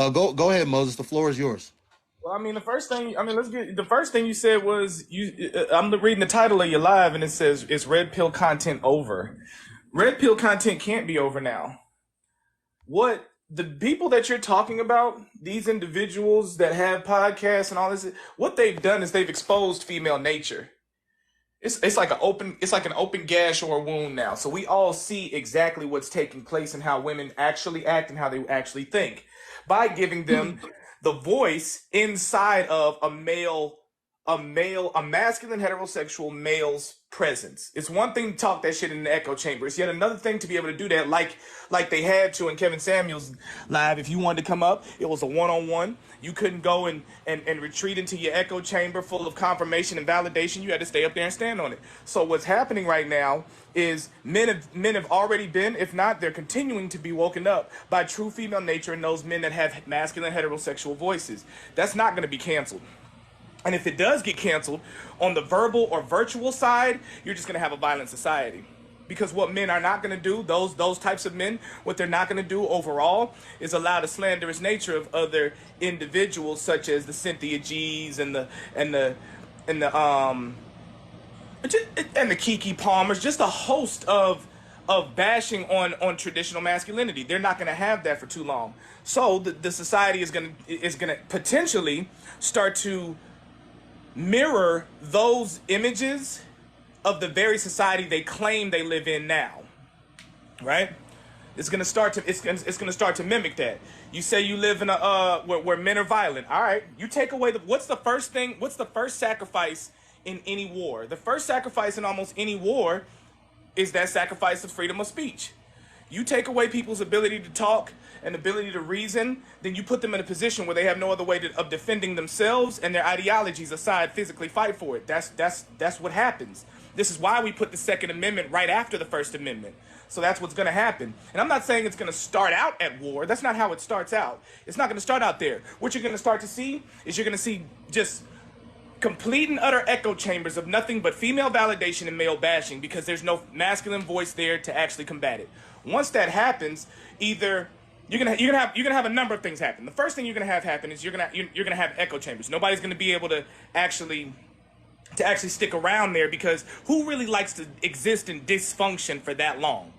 Go ahead, Moses. The floor is yours. Well, I mean, the first thing you said was I'm reading the title of your live, and it says, "Is red pill content over?" Red pill content can't be over now. What the people that you're talking about, these individuals that have podcasts and all this, what they've done is they've exposed female nature. It's like an open gash or a wound now. So we all see exactly what's taking place and how women actually act and how they actually think by giving them the voice inside of a masculine heterosexual male's presence. It's one thing to talk that shit in the echo chamber. It's yet another thing to be able to do that like they had to in Kevin Samuels live. If you wanted to come up, it was a one-on-one. You couldn't go and retreat into your echo chamber full of confirmation and validation. You had to stay up there and stand on it. So what's happening right now is men have already been, if not, they're continuing to be woken up by true female nature and those men that have masculine heterosexual voices. That's not going to be canceled. And if it does get canceled on the verbal or virtual side, you're just going to have a violent society. Because what men are not going to do, those types of men, what they're not going to do overall is allow the slanderous nature of other individuals, such as the Cynthia G's and the Kiki Palmers, just a host of bashing on traditional masculinity. They're not going to have that for too long. So the society is going to potentially start to mirror those images of the very society they claim they live in now, right? It's gonna start to mimic that. You say you live in a where men are violent. All right, you take away what's the first sacrifice in any war? The first sacrifice in almost any war is that sacrifice of freedom of speech. You take away people's ability to talk and ability to reason, then you put them in a position where they have no other way of defending themselves and their ideologies aside, physically fight for it. That's what happens. This is why we put the Second Amendment right after the First Amendment. So that's what's going to happen. And I'm not saying it's going to start out at war. That's not how it starts out. It's not going to start out there. What you're going to start to see is you're going to see just complete and utter echo chambers of nothing but female validation and male bashing because there's no masculine voice there to actually combat it. Once that happens, either you're gonna have a number of things happen. The first thing you're gonna have happen is you're gonna have echo chambers. Nobody's gonna be able to actually stick around there because who really likes to exist in dysfunction for that long?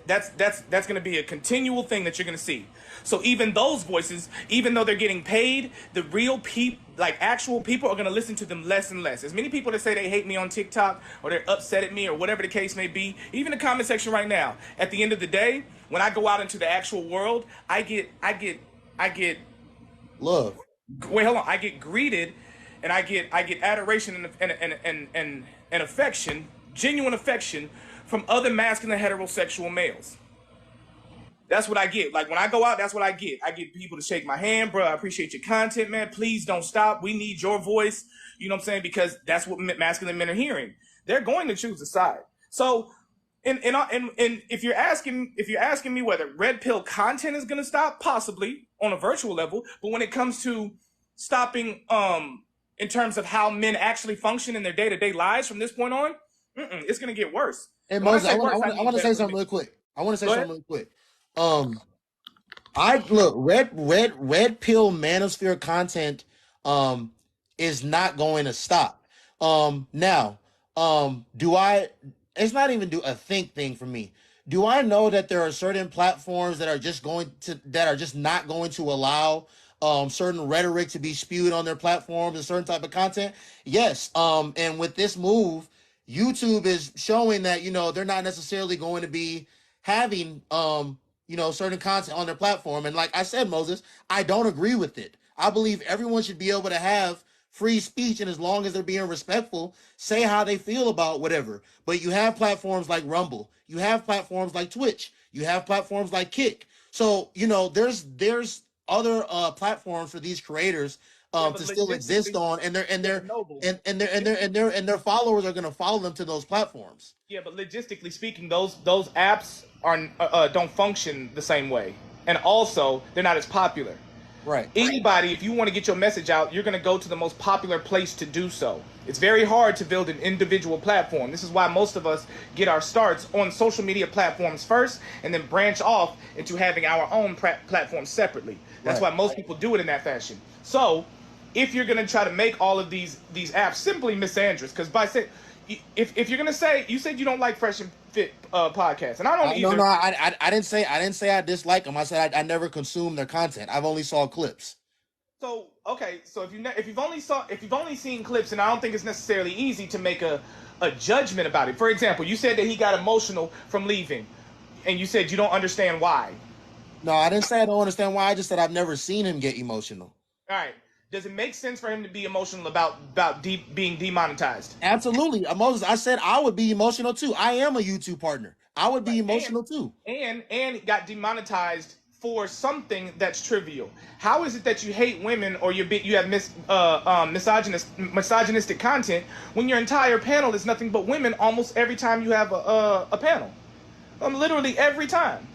That's going to be a continual thing that you're going to see. So even those voices, even though they're getting paid, the real people, like actual people, are going to listen to them less and less. As many people that say they hate me on TikTok or they're upset at me or whatever the case may be, even the comment section right now, at the end of the day, when I go out into the actual world, I get Love. Wait, hold on. I get greeted, and I get adoration and affection, genuine affection, from other masculine heterosexual males. That's what I get. Like when I go out, that's what I get. I get people to shake my hand, bro. I appreciate your content, man. Please don't stop. We need your voice. You know what I'm saying? Because that's what masculine men are hearing. They're going to choose a side. So, and if you're asking me whether red pill content is going to stop, possibly on a virtual level, but when it comes to stopping, in terms of how men actually function in their day-to-day lives from this point on, it's going to get worse. Hey Moses, I want to say something really quick. Red pill manosphere content is not going to stop. It's not even a think thing for me. Do I know that there are certain platforms that are just not going to allow certain rhetoric to be spewed on their platforms and certain type of content? Yes. And with this move, YouTube is showing that, they're not necessarily going to be having, certain content on their platform. And like I said, Moses, I don't agree with it. I believe everyone should be able to have free speech, and as long as they're being respectful, say how they feel about whatever. But you have platforms like Rumble. You have platforms like Twitch. You have platforms like Kick. So, there's other platforms for these creators to still exist on, and their followers are going to follow them to those platforms. Yeah, but logistically speaking, those apps are don't function the same way, and also they're not as popular. Right. Anybody, if you want to get your message out, you're going to go to the most popular place to do so. It's very hard to build an individual platform. This is why most of us get our starts on social media platforms first and then branch off into having our own platforms separately. That's Right. why most people do it in that fashion. So, if you're going to try to make all of these apps simply misandrous, because by saying, if you're going to say, you said you don't like Fresh and Fit podcast, and I don't No, either. no, I didn't say I dislike them. I said I never consumed their content. I've only saw clips. So okay, so if you've only seen clips, and I don't think it's necessarily easy to make a judgment about it. For example, you said that he got emotional from leaving, and you said you don't understand why. No, I didn't say I don't understand why. I just said I've never seen him get emotional. All right, does it make sense for him to be emotional about being demonetized? Absolutely, Moses. I said I would be emotional too. I am a YouTube partner. I would be Right, emotional too. and got demonetized for something that's trivial. How is it that you hate women or you have misogynistic content when your entire panel is nothing but women almost every time you have a panel? Literally every time.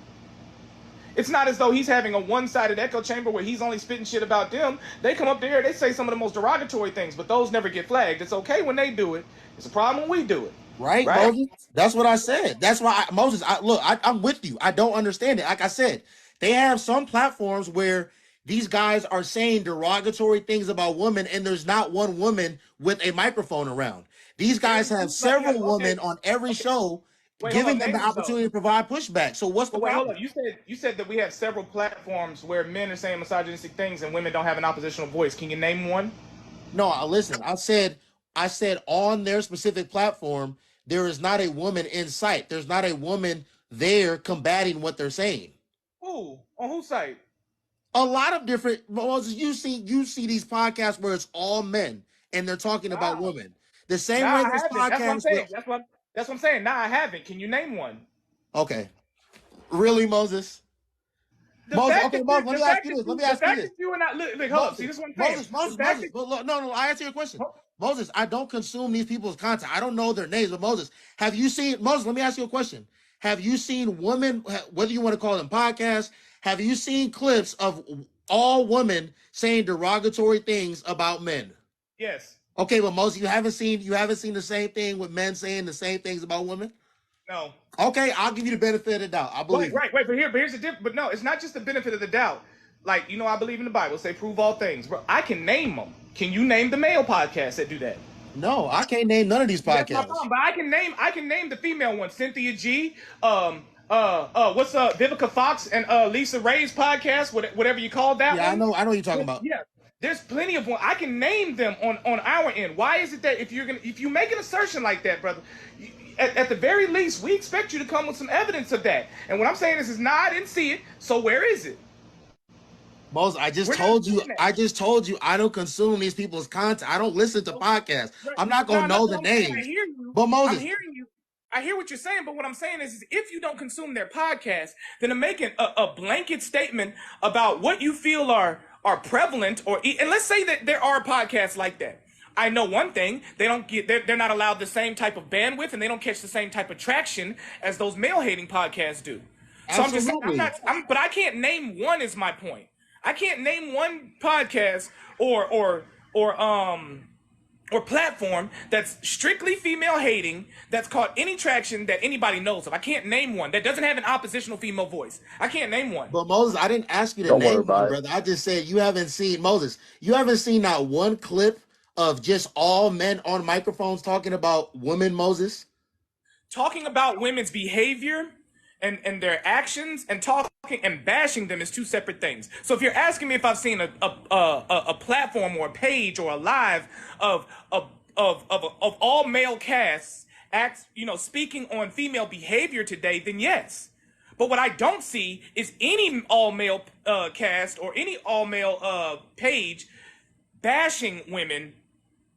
It's not as though he's having a one-sided echo chamber where he's only spitting shit about them. They come up there, they say some of the most derogatory things, but those never get flagged. It's okay when they do it. It's a problem when we do it. Right, Right? Moses? That's what I said. That's why, Moses, I'm with you. I don't understand it. Like I said, they have some platforms where these guys are saying derogatory things about women, and there's not one woman with a microphone around. These guys have several women on every Okay. show Wait, hold giving up. them the Name them though. opportunity to provide pushback. So what's the But wait, hold problem? up. You said that we have several platforms where men are saying misogynistic things and women don't have an oppositional voice. Can you name one? No, listen, I said on their specific platform, there is not a woman in sight. There's not a woman there combating what they're saying. Who? On whose site? A lot of different Moses, you see these podcasts where it's all men and they're talking about Nah, women. The same nah, way I there's haven't. That's what I'm podcasts with saying. That's what I'm saying. Nah, I haven't. Can you name one? okay. Really, Moses? The Moses, fact okay, that Moses, let the me ask fact you that this. Let you me the ask you fact this. that you and I look, hold up. See, Moses, this is what I'm saying. Moses, The Moses, fact Moses. that But no, I answer your question. Moses, I don't consume these people's content. I don't know their names, but Moses, have you seen Moses? Let me ask you a question. Have you seen women, whether you want to call them podcasts, have you seen clips of all women saying derogatory things about men? yes, Okay, but Moses, you haven't seen the same thing with men saying the same things about women? no. Okay, I'll give you the benefit of the doubt. I Right, believe you. right, right. But here's the difference. But no, it's not just the benefit of the doubt. Like I believe in the Bible. Say, prove all things, bro. I can name them. Can you name the male podcasts that do that? No, I can't name none of these That's my podcasts. problem. But I can name the female ones. Cynthia G. What's Vivica Fox and Lisa Ray's podcast, whatever you call that Yeah, I one. know what you're talking about. Yeah. There's plenty of one. I can name them on our end. Why is it that if you make an assertion like that, brother, at the very least, we expect you to come with some evidence of that. And what I'm saying is nah, I didn't see it. So where is it? Moses, I just We're not told you, doing that. I just told you I don't consume these people's content. I don't listen to podcasts. Right. I'm not No, gonna no, know but the I'm saying I names. hear you. But I'm Moses, hearing you. I hear what you're saying, but what I'm saying is if you don't consume their podcast, then I'm making a blanket statement about what you feel are prevalent and let's say that there are podcasts like that. I know one thing, they're not allowed the same type of bandwidth and they don't catch the same type of traction as those male hating podcasts do. So I'm just saying absolutely. but I can't name one is my point. I can't name one podcast or or platform that's strictly female hating that's caught any traction that anybody knows of. I can't name one that doesn't have an oppositional female voice. I can't name one. But Moses, I didn't ask you to Don't worry name one, about it. brother. I just said you haven't seen Moses. You haven't seen not one clip of just all men on microphones talking about women, Moses. Talking about women's behavior and their actions and talking and bashing them is two separate things. So if you're asking me if I've seen a platform or a page or a live of all male casts speaking on female behavior today, then yes. But what I don't see is any all male cast or any all male page bashing women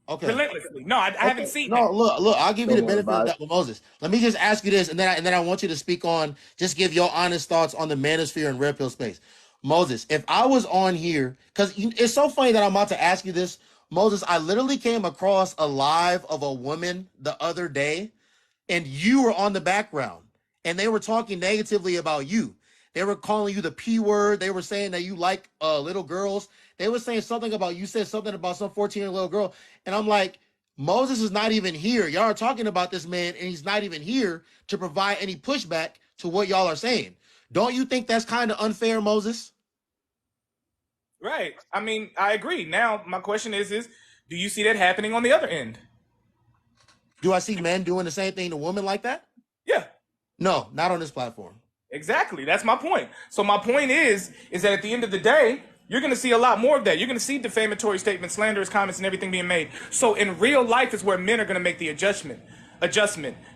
Okay. relentlessly. No, I haven't Okay. seen that. No, look. I'll give you the Don't worry benefit of about it. that with Moses. Let me just ask you this, and then I want you to speak on. Just give your honest thoughts on the manosphere and red pill space. Moses, if I was on here, because it's so funny that I'm about to ask you this, Moses. I literally came across a live of a woman the other day, and you were on the background, and they were talking negatively about you. They were calling you the P word. They were saying that you like little girls. They were saying something about, you said something about some 14-year-old little girl. And I'm like, Moses is not even here. Y'all are talking about this man, and he's not even here to provide any pushback to what y'all are saying. Don't you think that's kind of unfair, Moses? Right. I mean, I agree. Now, my question is do you see that happening on the other end? Do I see men doing the same thing to women like that? Yeah. No, not on this platform. Exactly. That's my point. So my point is that at the end of the day, you're going to see a lot more of that. You're going to see defamatory statements, slanderous comments, and everything being made. So in real life is where men are going to make the adjustment.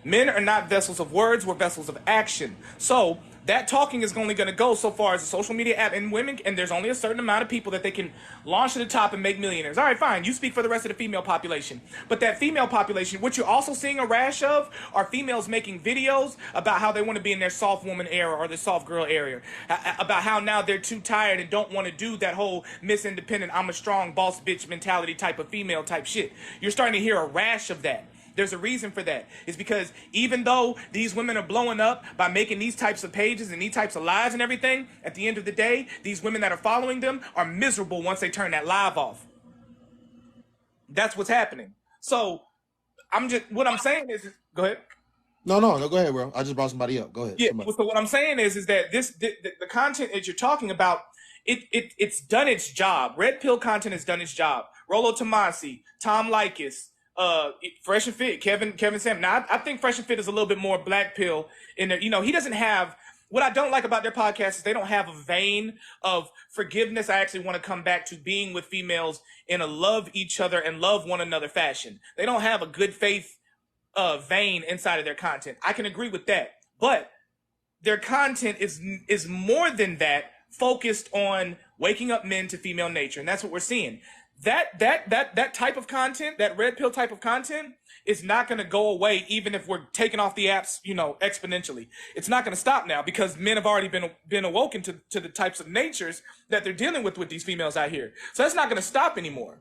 Men are not vessels of words, we're vessels of action. So that talking is only going to go so far as a social media app, and women, and there's only a certain amount of people that they can launch to the top and make millionaires. All right, fine. You speak for the rest of the female population. But that female population, what you're also seeing a rash of are females making videos about how they want to be in their soft woman era or the soft girl area. About how now they're too tired and don't want to do that whole Miss Independent, I'm a strong boss bitch mentality type of female type shit. You're starting to hear a rash of that. There's a reason for that. It's because even though these women are blowing up by making these types of pages and these types of lives and everything, at the end of the day, these women that are following them are miserable once they turn that live off. That's what's happening. So what I'm saying is, go ahead. No, go ahead, bro. I just brought somebody up. Go ahead. Yeah. So what I'm saying is that the content that you're talking about, it's done its job. Red Pill content has done its job. Rollo Tomasi, Tom Likas, Fresh and Fit, Kevin Sam. Now, I think Fresh and Fit is a little bit more black pill in there. You know, he doesn't have, what I don't like about their podcast is they don't have a vein of forgiveness. I actually want to come back to being with females in a love each other and love one another fashion. They don't have a good faith vein inside of their content. I can agree with that. But their content is more than that, focused on waking up men to female nature. And that's what we're seeing. That type of content, that red pill type of content, is not going to go away even if we're taking off the apps, you know, exponentially. It's not going to stop now because men have already been awoken to the types of natures that they're dealing with these females out here. So that's not going to stop anymore.